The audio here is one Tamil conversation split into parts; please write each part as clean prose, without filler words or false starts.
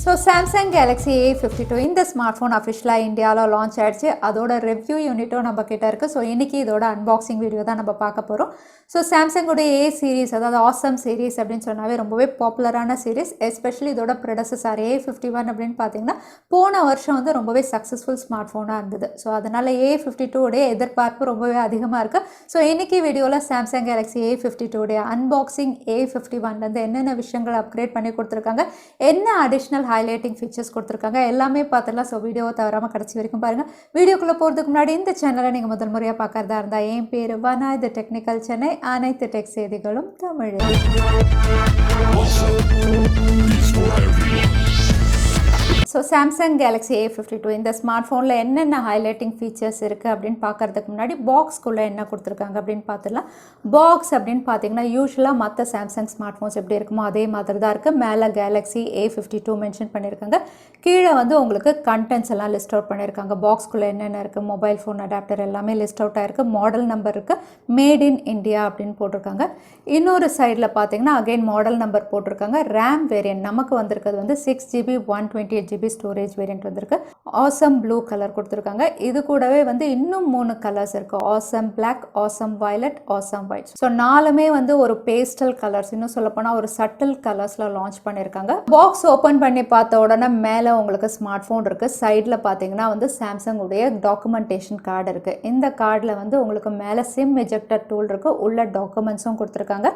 ஸோ சாம்சங் கேலக்ஸி A52 இந்த ஸ்மார்ட் ஃபோன் அஃபிஷியலாக இந்தியாவில் லான்ச் ஆகிடுச்சு. அதோட ரிவ்யூ யூனிட்டும் நம்ம கிட்ட இருக்குது. ஸோ இன்றைக்கி இதோட அன்பாக்சிங் வீடியோ தான் நம்ம பார்க்க போகிறோம். ஸோ சாம்சங்குடைய A சீரீஸ், அதாவது ஆசம் சீரீஸ் அப்படின்னு சொன்னாவே ரொம்பவே பாப்புலரான சீரீஸ். எஸ்பெஷலி இதோட ப்ரெடசஸர் A51 அப்படின்னு பார்த்தீங்கன்னா போன வருஷம் வந்து ரொம்பவே சக்ஸஸ்ஃபுல் ஸ்மார்ட் ஃபோனாக இருந்தது. ஸோ அதனால் A52 உடைய எதிர்பார்ப்பு ரொம்பவே அதிகமாக இருக்குது. ஸோ இன்றைக்கி வீடியோவில் சாம்சங் கேலக்ஸி A52 உடைய அன்பாக்சிங் A51லேருந்து என்னென்ன விஷயங்கள் அப்கிரேட் பண்ணி கொடுத்துருக்காங்க, என்ன அடிஷ்னல் ஹைலைட்டிங் ஃபீச்சர்ஸ் கொடுத்துருக்காங்க, எல்லாமே பார்த்துடலாம். ஸோ வீடியோவை தவறாமல் கடைசி வரைக்கும் பாருங்கள். வீடியோக்குள்ளே போகிறதுக்கு முன்னாடி இந்த சேனலை நீங்கள் முதல் முறையாக பார்க்குறதா இருந்தால் என் பேர் வனா, இது டெக்னிக்கல் சென்னை, அனைத்து டெக் செய்திகளும் தமிழில். ஸோ சாம்சங் கேலக்ஸி A52 இந்த ஸ்மார்ட் ஃபோனில் என்னென்ன ஹைலைட்டிங் ஃபீச்சர்ஸ் இருக்குது அப்படின்னு பார்க்குறதுக்கு முன்னாடி பாக்ஸ்குள்ளே என்ன கொடுத்துருக்காங்க அப்படின்னு பார்த்துடலாம். பாக்ஸ் அப்படின்னு பார்த்தீங்கன்னா யூஸ்வலாக மற்ற சாம்சங் ஸ்மார்ட் ஃபோன்ஸ் எப்படி இருக்குமோ அதே மாதிரி தான் இருக்குது. மேலே கேலக்ஸி A52 மென்ஷன் பண்ணியிருக்காங்க. கீழே வந்து உங்களுக்கு கண்டென்ட்ஸ் எல்லாம் லிஸ்ட் அவுட் பண்ணியிருக்காங்க. பாக்ஸ்குள்ளே என்னென்ன இருக்குது, மொபைல் ஃபோன் அடாப்டர் எல்லாமே லிஸ்ட் அவுட் ஆகிருக்கு. மாடல் நம்பர் இருக்குது, மேட் இன் இந்தியா அப்படின்னு போட்டிருக்காங்க. இன்னொரு சைடில் பார்த்தீங்கன்னா அகைன் மாடல் நம்பர் போட்டிருக்காங்க. ரேம் வேரியன்ட் நமக்கு வந்திருக்கிறது வந்து 6GB 128GB ஸ்டோரேஜ் வேரியன்ட் வந்திருக்கு. ஆசம் ப்ளூ கலர் கொடுத்துருக்காங்க. இது கூடவே வந்து இன்னும் 3 கலர்ஸ் இருக்குது. Awesome black, awesome violet, awesome white. So நாலுமே வந்து ஒரு பேஸ்டல் கலர்ஸ், இன்னும் சொல்லப்போனால் ஒரு சட்டில் கலர்ஸில் லான்ச் பண்ணியிருக்காங்க. பாக்ஸ் ஓப்பன் பண்ணி பார்த்த உடனே மேலே உங்களுக்கு ஸ்மார்ட் ஃபோன் இருக்குது. சைடில் பார்த்தீங்கன்னா வந்து சாம்சங் உடைய டாக்குமெண்டேஷன் கார்டு இருக்குது. இந்த கார்டில் வந்து உங்களுக்கு மேலே சிம் எஜெக்டர் டூல் இருக்குது. உள்ள டாக்குமெண்ட்ஸும் கொடுத்துருக்காங்க.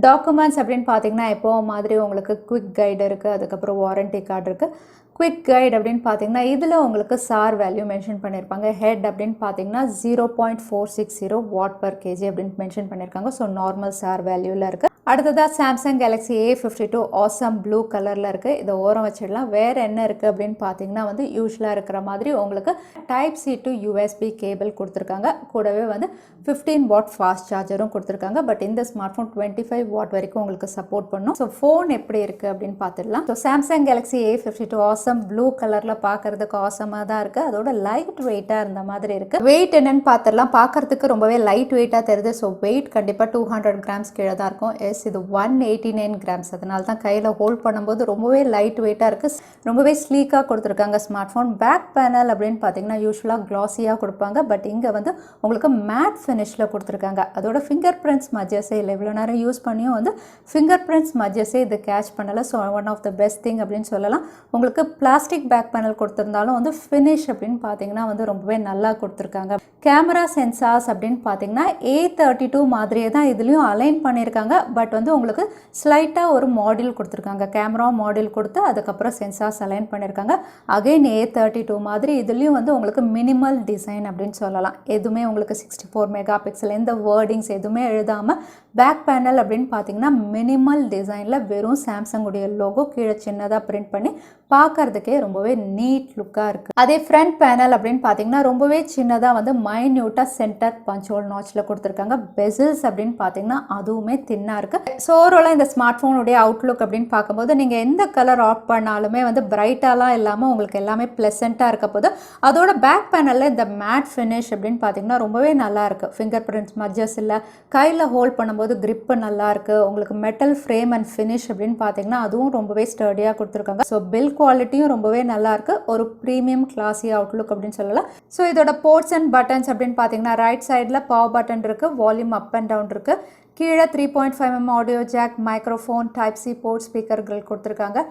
டாக்குமெண்ட்ஸ் அப்படின்னு பார்த்தீங்கன்னா எப்போ மாதிரி உங்களுக்கு குவிக் கைடு இருக்குது, அதுக்கப்புறம் வாரண்டி கார்டு இருக்குது. குவிக் கைட் அப்படின்னு பார்த்தீங்கன்னா இதில் உங்களுக்கு சார் வேல்யூ மென்ஷன் பண்ணியிருப்பாங்க. ஹெட் அப்படின்னு பார்த்தீங்கன்னா 0.460 வாட் பர் கேஜி அப்படின்னு மென்ஷன் பண்ணியிருக்காங்க. ஸோ நார்மல் சார் வேல்யூவில் இருக்குது. அடுத்ததாக Samsung Galaxy A52 awesome blue கலரில் இருக்குது. இதை ஓரம் வச்சிடலாம். வேறு என்ன இருக்குது அப்படின்னு பார்த்தீங்கன்னா வந்து யூஸ்வலாக இருக்கிற மாதிரி உங்களுக்கு Type-C to USB கேபிள் கொடுத்துருக்காங்க. கூடவே வந்து 15 வாட் ஃபாஸ்ட் சார்ஜரும் கொடுத்துருக்காங்க. பட் இந்த ஸ்மார்ட் ஃபோன் 25 வாட் வரைக்கும் உங்களுக்கு சப்போர்ட் பண்ணும். ஸோ ஃபோன் எப்படி இருக்குது அப்படின்னு பார்த்துடலாம். So Samsung Galaxy A52 awesome blue கலரில் பார்க்கறதுக்கு ஆசமாக தான் இருக்குது. அதோட லைட் வெயிட்டாக இருந்த மாதிரி இருக்குது. வெயிட் என்னன்னு பார்த்துடலாம். பார்க்கறதுக்கு ரொம்பவே லைட் வெயிட்டாக தெரியுது. ஸோ வெயிட் கண்டிப்பாக 200 கிராம்ஸ் கீழே தான் இருக்கும். இது 189 கிராம்ஸ். அதனால தான் கையில் ஹோல்ட் பண்ணும்போது ரொம்பவே லைட் வெயிட்டாக இருக்குது. ரொம்பவே ஸ்லீக்காக கொடுத்துருக்காங்க ஸ்மார்ட் ஃபோன். பேக் பேனல் அப்படின்னு பார்த்தீங்கன்னா யூஸ்வலாக க்ளாஸியாக கொடுப்பாங்க. பட் இங்கே வந்து உங்களுக்கு மேட் ஃபினிஷில் கொடுத்துருக்காங்க. அதோட ஃபிங்கர் பிரிண்ட்ஸ் மஜஸே இல்லை. இவ்வளோ நேரம் யூஸ் பண்ணியும் வந்து ஃபிங்கர் பிரிண்ட்ஸ் மஜஸே இது கேட்ச் பண்ணலை. So one of the best thing அப்படின்னு சொல்லலாம். உங்களுக்கு பிளாஸ்டிக் பேக் பேனல் கொடுத்துருந்தாலும் வந்து ஃபினிஷ் அப்படின்னு பார்த்தீங்கன்னா வந்து ரொம்பவே நல்லா கொடுத்துருக்காங்க. கேமரா சென்சார்ஸ் அப்படின்னு பார்த்தீங்கன்னா A32 மாதிரியே தான் இதுலேயும் அலைன் பண்ணியிருக்காங்க. பட் வந்து உங்களுக்கு ஸ்லைட்டாக ஒரு மாடியூல் கொடுத்துருக்காங்க. கேமரா மாடியூல் கொடுத்து அதுக்கப்புறம் சென்சார்ஸ் அலைன் பண்ணியிருக்காங்க. அகைன் A32 மாதிரி இதுலேயும் வந்து உங்களுக்கு மினிமல் டிசைன் அப்படின்னு சொல்லலாம். எதுவுமே உங்களுக்கு 64 மெகா பிக்சல் எந்த வேர்டிங்ஸ் எதுவுமே எழுதாமல் பேக் பேனல் அப்படின்னு பார்த்தீங்கன்னா மினிமல் டிசைனில் வெறும் சாம்சங் உடைய லோகோ கீழே சின்னதாக பிரிண்ட் பண்ணி பார்க்கறதுக்கே ரொம்பவே நீட் லுக்காக இருக்குது. அதே ஃப்ரண்ட் பேனல் அப்படின்னு பார்த்தீங்கன்னா ரொம்பவே சின்னதாக வந்து மைன்யூட்டாக சென்டர் பஞ்ச் ஹோல் நாட்சில் கொடுத்துருக்காங்க. பெசில்ஸ் அப்படின்னு பார்த்தீங்கன்னா அதுவுமே தின்னாக இருக்குது. ஸோ ஓவராலாக இந்த ஸ்மார்ட் ஃபோனுடைய அவுட்லுக் அப்படின்னு பார்க்கும்போது நீங்கள் எந்த கலர் ஆஃப் பண்ணாலுமே வந்து பிரைட்டாலாம் இல்லாமல் உங்களுக்கு எல்லாமே ப்ளசண்ட்டாக இருக்க போது. அதோட பேக் பேனலில் இந்த மேட் ஃபினிஷ் அப்படின்னு பார்த்தீங்கன்னா ரொம்பவே நல்லா இருக்குது. ஃபிங்கர் பிரிண்ட்ஸ் மஜஸ் இல்லை. கையில் ஹோல்ட் பண்ணும்போது கிரிப்பு நல்லா இருக்குது. உங்களுக்கு மெட்டல் ஃப்ரேம் அண்ட் ஃபினிஷ் அப்படின்னு பார்த்தீங்கன்னா அதுவும் ரொம்பவே ஸ்டர்டியாக கொடுத்துருக்காங்க. ஸோ பில் குவாலிட்டியும் ரொம்பவே நல்லா இருக்குது. ஒரு ப்ரீமியம் கிளாஸி அவுட்லுக் அப்படின்னு சொல்லலாம். ஸோ இதோட போர்ட்ஸ் அண்ட் பட்டன்ஸ் அப்படின்னு பார்த்தீங்கன்னா ரைட் சைடில் பவர் பட்டன் இருக்குது, வால்யூம் அப் அண்ட் டவுன் இருக்குது. கீழே 3.5mm audio jack, microphone, Type-C port, ஸ்பீக்கர்கள் கொடுத்துருக்காங்க.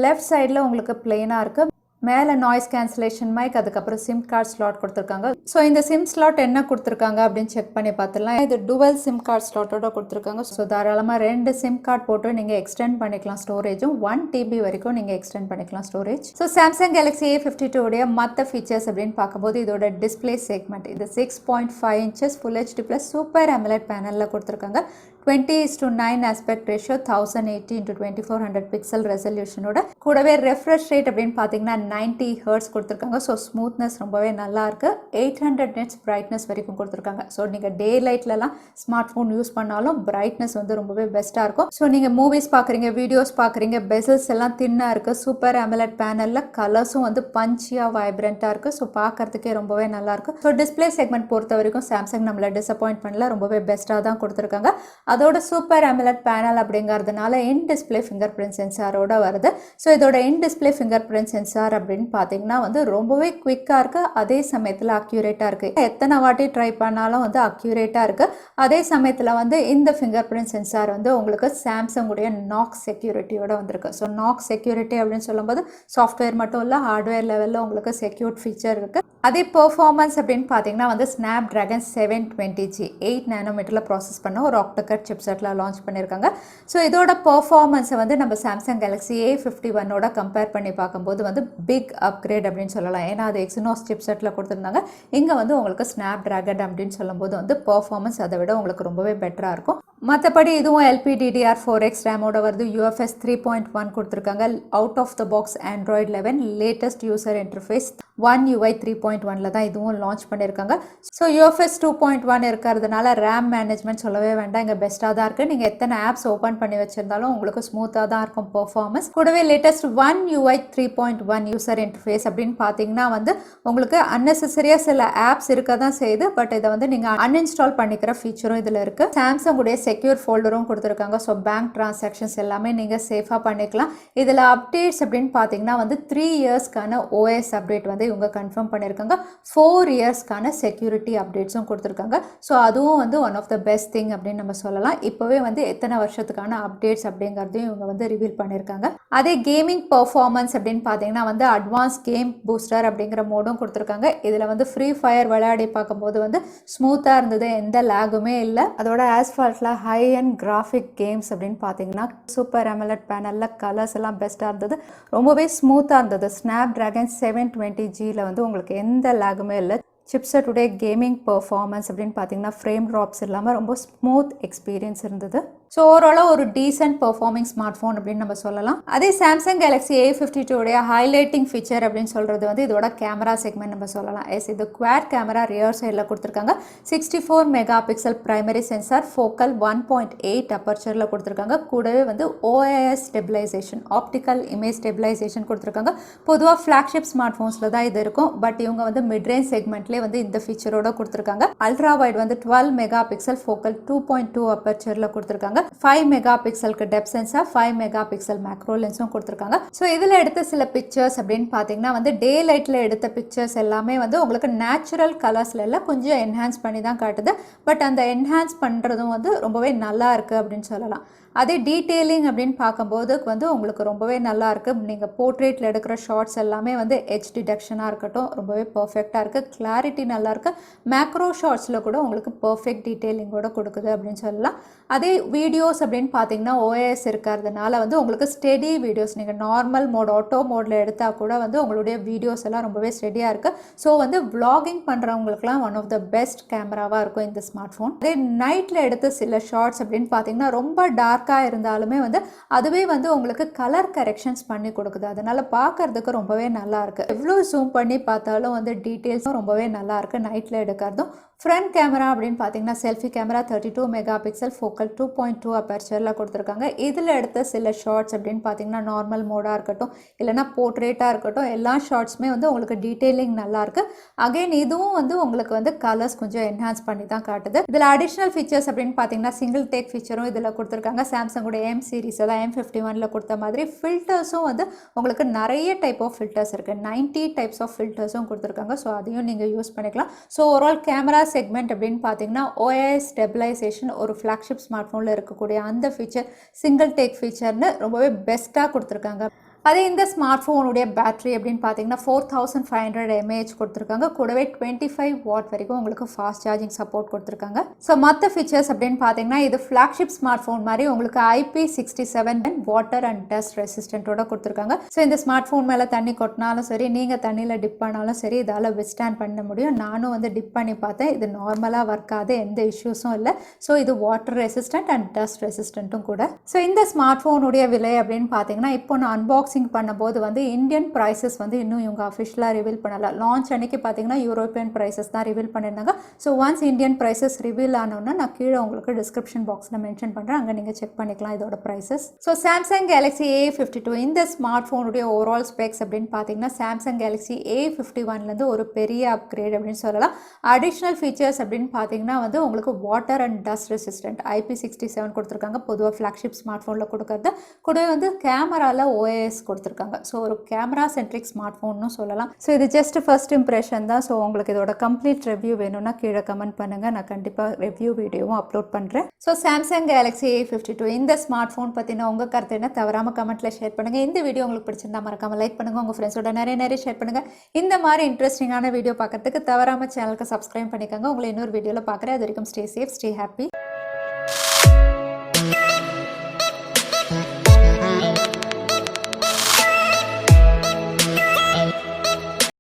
லெஃப்ட் சைடில் உங்களுக்கு பிளெயினாக இருக்குது. மேலே நாய்ஸ் கேன்சலேஷன் மைக், அதுக்கப்புறம் சிம் கார்டு ஸ்லாட் கொடுத்துருக்காங்க. ஸோ இந்த சிம் ஸ்லாட் என்ன கொடுத்துருக்காங்க அப்படின்னு செக் பண்ணி பார்த்துடலாம். இது டுவல் சிம் கார்டு ஸ்லாட்டோட கொடுத்துருக்காங்க. ஸோ தாராளமாக 2 சிம் கார்டு போட்டு நீங்கள் எக்ஸ்டெண்ட் பண்ணிக்கலாம். ஸ்டோரேஜும் 1 TB வரைக்கும் நீங்கள் எக்ஸ்டெண்ட் பண்ணிக்கலாம் storage. So Samsung Galaxy A52 உடைய மற்ற ஃபீச்சர்ஸ் அப்படின்னு பார்க்கும்போது இதோட டிஸ்பிளே செக்மெண்ட் இது 6.5 inches full HD plus super AMOLED பேனலில் கொடுத்துருக்காங்க. 20:9 ஆஸ்பெக்ட் ரேஷியோ, 1080x2400 பிக்சல் ரெசல்யூஷனோட. கூடவே ரெஃப்ரெஷ் ரேட் அப்படின்னு பார்த்தீங்கன்னா 90 Hz கொடுத்துருக்காங்க. ஸோ ஸ்மூத்னஸ் ரொம்பவே நல்லா இருக்குது. 800 nits பிரைட்னஸ் வரைக்கும் கொடுத்துருக்காங்க. ஸோ நீங்கள் டே லைட்லலாம் ஸ்மார்ட் ஃபோன் யூஸ் பண்ணாலும் பிரைட்னஸ் வந்து ரொம்பவே பெஸ்ட்டாக இருக்கும். ஸோ நீங்கள் மூவிஸ் பார்க்குறீங்க, வீடியோஸ் பார்க்குறீங்க, பெசல்ஸ் எல்லாம் தின்னாக இருக்குது. சூப்பர் AMOLED பேனலில் கலர்ஸும் வந்து பஞ்சியாக வைப்ரண்ட்டாக இருக்குது. ஸோ பார்க்கறதுக்கே ரொம்பவே நல்லாயிருக்கு. ஸோ டிஸ்பிளே செக்மெண்ட் பொறுத்த வரைக்கும் சாம்சங் நம்மளை டிசப்பாயிண்ட் பண்ணல, ரொம்பவே பெஸ்ட்டாக தான் கொடுத்துருக்காங்க. அதோட சூப்பர் அமலட் பேனல் அப்படிங்கிறதுனால இன் டிஸ்பிளே ஃபிங்கர் பிரிண்ட் சென்சாரோட வருது. ஸோ இதோட in display finger print sensor அப்படின்னு பார்த்தீங்கன்னா வந்து ரொம்பவே குவிக்காக இருக்குது, அதே சமயத்தில் அக்யூரேட்டாக இருக்குது. எத்தனை வாட்டி ட்ரை பண்ணாலும் வந்து அக்யூரேட்டாக இருக்குது. அதே சமயத்தில் வந்து இந்த ஃபிங்கர் பிரிண்ட் சென்சார் வந்து உங்களுக்கு சாம்சங்குடைய நாக் செக்யூரிட்டியோட வந்திருக்கு. ஸோ நாக் செக்யூரிட்டி அப்படின்னு சொல்லும்போது சாஃப்ட்வேர் மட்டும் இல்லை, ஹார்ட்வேர் லெவலில் உங்களுக்கு செக்யூர்ட் ஃபீச்சர் இருக்குது. அதே பெர்ஃபார்மன்ஸ் அப்படின்னு பார்த்தீங்கன்னா வந்து ஸ்னாப் ட்ராகன் 720G 8 நானோமீட்டரில் ப்ராசஸ் பண்ண ஒரு ஆக்டோகட் சிப்செட்டில் லான்ச் பண்ணியிருக்காங்க. ஸோ இதோட பெர்ஃபார்மன்ஸை வந்து நம்ம சாம்சங் கேலக்ஸி A51ஓட கம்பேர் பண்ணி பார்க்கும்போது வந்து பிக் அப்கிரேட் அப்படின்னு சொல்லலாம். ஏன்னா அது எக்ஸினோஸ் சிப்செட்டில் கொடுத்துருந்தாங்க. இங்கே வந்து உங்களுக்கு ஸ்னாப் ட்ராகன் அப்படின்னு சொல்லும்போது வந்து பெர்ஃபார்மன்ஸ் அதை விட உங்களுக்கு ரொம்பவே பெட்டராக இருக்கும். மற்றபடி இதுவும் LPDDR4X ரேமோட வருது. UFS 3.1 கொடுத்துருக்காங்க. Out of the box Android 11 latest user interface One UI 3.1 தான் இதுவும் லான்ச் பண்ணியிருக்காங்க. ஸோ UFS 2.1 இருக்கிறதுனால ரேம் மேனேஜ்மெண்ட் சொல்லவே வேண்டாம், இங்கே பெஸ்ட்டாக தான் இருக்குது. நீங்கள் எத்தனை ஆப்ஸ் ஓப்பன் பண்ணி வச்சுருந்தாலும் உங்களுக்கு ஸ்மூத்தாக தான் இருக்கும் பெர்ஃபார்மன்ஸ். கூடவே latest One UI 3.1 user interface அப்படின்னு பார்த்தீங்கன்னா வந்து உங்களுக்கு அன்னெசரியாக சில ஆப்ஸ் இருக்க தான் செய்யுது. பட் இதை வந்து நீங்கள் அன்இன்ஸ்டால் பண்ணிக்கிற ஃபீச்சரும் இதில் இருக்குது. சாம்சங்குடைய செக்யூர் ஃபோல்டரும் கொடுத்துருக்காங்க. ஸோ பேங்க் டிரான்சாக்ஷன்ஸ் எல்லாமே நீங்கள் சேஃபாக பண்ணிக்கலாம். இதில் அப்டேட்ஸ் அப்படின்னு பார்த்தீங்கன்னா வந்து 3 இயர்ஸ்க்கான OIS அப்டேட் வந்து இவங்க கன்ஃபார்ம் பண்ணியிருக்காங்க. 4 இயர்ஸ்க்கான செக்யூரிட்டி அப்டேட்ஸும் கொடுத்துருக்காங்க. ஸோ அதுவும் வந்து one of the best thing அப்படின்னு நம்ம சொல்லலாம். இப்போவே வந்து எத்தனை வருஷத்துக்கான அப்டேட்ஸ் அப்படிங்கிறதையும் இவங்க வந்து ரிவீல் பண்ணியிருக்காங்க. அதே கேமிங் பர்ஃபார்மன்ஸ் அப்படின்னு பார்த்தீங்கன்னா வந்து அட்வான்ஸ் கேம் பூஸ்டர் அப்படிங்கிற மோடும் கொடுத்துருக்காங்க. இதில் வந்து ஃப்ரீ ஃபயர் விளையாடி பார்க்கும்போது வந்து ஸ்மூத்தாக இருந்தது, எந்த லேகுமே இல்லை. அதோட ஆஸ்ஃபால்ட்டில் ஹை அண்ட் கிராஃபிக் கேம்ஸ் அப்படின்னு பார்த்தீங்கன்னா சூப்பர் அமலட் பேனலில் கலர்ஸ் எல்லாம் பெஸ்ட்டாக இருந்தது, ரொம்பவே ஸ்மூத்தாக இருந்தது. ஸ்னாப் ட்ராகன் 720Gயில் வந்து உங்களுக்கு எந்த லேகுமே இல்லை. சிப்செட்டுடைய கேமிங் பர்ஃபார்மன்ஸ் அப்படின்னு பார்த்தீங்கன்னா ஃப்ரேம் ட்ராப்ஸ் இல்லாமல் ரொம்ப ஸ்மூத் எக்ஸ்பீரியன்ஸ் இருந்தது. ஸோ ஓவராலாக ஒரு டீசென்ட் பர்ஃபார்மிங் ஸ்மார்ட் ஃபோன் அப்படின்னு நம்ம சொல்லலாம். அதே Samsung Galaxy A52 highlighting feature அப்படின்னு சொல்கிறது வந்து இதோட கேமரா செக்மெண்ட் நம்ம சொல்லலாம். இது குவாட் கேமரா ரியர் சைடில் கொடுத்துருக்காங்க. 64 mega pixel primary sensor, focal 1.8 அப்பர்ச்சரில் கொடுத்துருக்காங்க. கூடவே வந்து OIS stabilisation, optical image stabilisation கொடுத்துருக்காங்க. பொதுவாக ஃப்ளாக்ஷிப் ஸ்மார்ட் ஃபோன்ஸில் தான் இது இருக்கும். பட் இவங்க வந்து மிட்ரேஞ்ச் செக்மெண்ட்லேயே வந்து இந்த ஃபீச்சரோட கொடுத்துருக்காங்க. அல்ட்ரா வைட் வந்து 12 மெகா பிக்சல், ஃபோக்கல் 2.2 அப்பர்ச்சரில் கொடுத்துருக்காங்க. 5 மெகா பிக்சலுக்கு depth sensor, 5 mega pixel macro லென்ஸும் கொடுத்துருக்காங்க. ஸோ இதில் எடுத்த சில பிக்சர்ஸ் அப்படின்னு பார்த்தீங்கன்னா வந்து டே லைட்டில் எடுத்த பிக்சர்ஸ் எல்லாமே வந்து உங்களுக்கு நேச்சுரல் கலர்ஸில் எல்லாம் கொஞ்சம் என்ஹான்ஸ் பண்ணி தான் காட்டுது. பட் அந்த என்ஹான்ஸ் பண்ணுறதும் வந்து ரொம்பவே நல்லா இருக்குது அப்படின்னு சொல்லலாம். அதே டீட்டெயிலிங் அப்படின்னு பார்க்கும்போது வந்து உங்களுக்கு ரொம்பவே நல்லா இருக்குது. நீங்கள் போர்ட்ரேட்டில் எடுக்கிற ஷார்ட்ஸ் எல்லாமே வந்து எட்ஜ் டிடெக்ஷனாக இருக்கட்டும் ரொம்பவே பர்ஃபெக்டாக இருக்குது. கிளாரிட்டி நல்லாயிருக்கு. மேக்ரோ ஷார்ட்ஸில் கூட உங்களுக்கு பர்ஃபெக்ட் டீட்டெயிலிங்கோட கொடுக்குது அப்படின்னு சொல்லலாம். அதே வீடியோஸ் அப்படின்னு பார்த்தீங்கன்னா OIS இருக்கிறதுனால வந்து உங்களுக்கு ஸ்டெடி வீடியோஸ், நீங்கள் நார்மல் மோட் ஆட்டோ மோடில் எடுத்தால் கூட வந்து உங்களுடைய வீடியோஸ் எல்லாம் ரொம்பவே ஸ்டெடியாக இருக்குது. ஸோ வந்து vlogging பண்ணுறவங்களுக்குலாம் ஒன் ஆஃப் த பெஸ்ட் கேமராவாக இருக்கும் இந்த ஸ்மார்ட் ஃபோன். அதே நைட்டில் எடுத்த சில ஷார்ட்ஸ் அப்படின்னு பார்த்தீங்கன்னா ரொம்ப டார்க்காக இருந்தாலுமே வந்து அதுவே வந்து உங்களுக்கு கலர் கரெக்ஷன்ஸ் பண்ணி கொடுக்குது. அதனால் பார்க்கறதுக்கு ரொம்பவே நல்லா இருக்குது. எவ்வளோ ஜூம் பண்ணி பார்த்தாலும் வந்து டீட்டெயில்ஸும் ரொம்பவே நல்லா இருக்குது நைட்டில் எடுக்கிறதும். ஃப்ரண்ட் கேமரா அப்படின்னு பார்த்தீங்கன்னா selfie camera 32 mega pixel, focal 2.2 அப்பர்ச்சரில் கொடுத்துருக்காங்க. இதில் எடுத்த சில ஷார்ட்ஸ் அப்படின்னு பார்த்தீங்கன்னா நார்மல் மோடாக இருக்கட்டும் இல்லைனா போர்ட்ரேட்டாக இருக்கட்டும் எல்லா ஷார்ட்ஸுமே வந்து உங்களுக்கு டீட்டெயிலிங் நல்லாயிருக்கு. அகைன் இதுவும் வந்து உங்களுக்கு வந்து கலர்ஸ் கொஞ்சம் என்ஹான்ஸ் பண்ணி தான் காட்டுது. இதில் அடிஷ்னல் ஃபீச்சர்ஸ் அப்படின்னு பார்த்தீங்கன்னா சிங்கிள் டேக் ஃபீச்சரும் இதில் கொடுத்துருக்காங்க. சாம்சங்கோட M சீரிஸ் அதான் M51 கொடுத்த மாதிரி ஃபில்டர்ஸும் வந்து உங்களுக்கு நிறைய டைப் ஆஃப் ஃபில்டர்ஸ் இருக்குது. 90 டைப்ஸ் ஆஃப் ஃபில்டர்ஸும் கொடுத்துருக்காங்க. ஸோ அதையும் நீங்கள் யூஸ் பண்ணிக்கலாம். ஸோ ஓவரால் கேமரா செக்மெண்ட் அப்படின்னு பார்த்தீங்கன்னா OIS ஸ்டெபிலைசேஷன் ஒரு ஃப்ளாக்ஷிப் ஸ்மார்ட் ஃபோனில் இருக்கக்கூடிய அந்த ஃபீச்சர் சிங்கிள் டேக் ஃபீச்சர்னு ரொம்பவே பெஸ்ட்டாக கொடுத்துருக்காங்க. அதே இந்த ஸ்மார்ட் ஃபோனுடைய பேட்டரி அப்படின்னு பார்த்தீங்கன்னா 4500 mAh கொடுத்துருக்காங்க. கூடவே 25 வாட் வரைக்கும் உங்களுக்கு ஃபாஸ்ட் சார்ஜிங் சப்போர்ட் கொடுத்துருக்காங்க. ஸோ மற்ற ஃபீச்சர்ஸ் அப்படின்னு பார்த்தீங்கன்னா இது ஃப்ளாக்ஷிப் ஸ்மார்ட் ஃபோன் மாதிரி உங்களுக்கு IP67 வாட்டர் அண்ட் டஸ்ட் ரெசிஸ்டன்ட்டோட கொடுத்துருக்காங்க. ஸோ இந்த ஸ்மார்ட் ஃபோன் மேலே தண்ணி கொட்டினாலும் சரி, நீங்கள் தண்ணியில் டிப் பண்ணாலும் சரி, இதால் வித்ஸ்டாண்ட் பண்ண முடியும். நானும் வந்து டிப் பண்ணி பார்த்தேன், இது நார்மலாக ஒர்க் ஆகுது, எந்த இஷ்யூஸும் இல்லை. ஸோ இது வாட்டர் ரெசிஸ்டன்ட் அண்ட் டஸ்ட் ரெசிஸ்டன்ட்டும் கூட. ஸோ இந்த ஸ்மார்ட் ஃபோனுடைய விலை அப்படின்னு பார்த்தீங்கன்னா இப்போ நான் அன்பாக்ஸ் அன்பாக்சிங் பண்ணும்போது வந்து இந்தியன் ப்ரைஸஸ் வந்து இன்னும் இவங்க அஃபிஷியலாக ரிவீல் பண்ணலை. லான்ச் அன்னைக்கு பார்த்தீங்கன்னா யூரோப்பியன் ப்ரைஸஸ் தான் ரிவீல் பண்ணியிருந்தாங்க. So once Indian prices reveal ஆனோன்னா நான் கீழே உங்களுக்கு டிஸ்கிரிப்ஷன் பாக்ஸில் மென்ஷன் பண்ணுறேன், அங்கே நீங்கள் செக் பண்ணிக்கலாம் இதோட prices. So Samsung Galaxy A52 இந்த ஸ்மார்ட் ஃபோனுடைய ஓவரால் ஸ்பெக்ஸ் அப்படின்னு பார்த்தீங்கன்னா சாம்சங் கேலக்ஸி A51லேருந்து ஒரு பெரிய அப்கிரேட் அப்படின்னு சொல்லலாம். அடிஷ்னல் ஃபீச்சர்ஸ் அப்படின்னு பார்த்தீங்கன்னா வந்து உங்களுக்கு water and dust resistant IP67 கொடுத்துருக்காங்க. பொதுவாக ஃப்ளாக்ஷிப் ஸ்மார்ட் ஃபோனில் கொடுக்குறது கூடவே வந்து கேமராவில் OIS கொடுத்துருக்காங்க. ஸோ ஒரு கேமரா சென்ட்ரிக் ஸ்மார்ட் ஃபோன்னு சொல்லலாம். ஸோ இது ஜஸ்ட் ஃபர்ஸ்ட் இம்ப்ரெஷன் தான். ஸோ உங்களுக்கு இதோட கம்ப்ளீட் ரிவ்யூ வேணும்னா கீழே கமெண்ட் பண்ணுங்கள், நான் கண்டிப்பாக ரிவ்யூ வீடியோவும் அப்லோட் பண்ணுறேன். ஸோ சாம்சங் கேலக்ஸி A52 இந்த ஸ்மார்ட் ஃபோன் பற்றின உங்கள் கருத்து என்ன தவறாமல் கமெண்ட்டில் ஷேர் பண்ணுங்கள். இந்த வீடியோ உங்களுக்கு பிடிச்சிருந்தா மறக்காமல் லைக் பண்ணுங்கள், உங்கள் ஃப்ரெண்ட்ஸோட நிறைய ஷேர் பண்ணுங்கள். இந்த மாதிரி இன்ட்ரெஸ்டிங்கான வீடியோ பார்க்கறதுக்கு தவறாமல் சேனலுக்கு சப்ஸ்கிரைப் பண்ணிக்கோங்க. உங்களை இன்னொரு வீடியோவில் பார்க்குறேன். அது வரைக்கும் ஸ்டே சேஃப், ஸ்டே ஹாப்பி.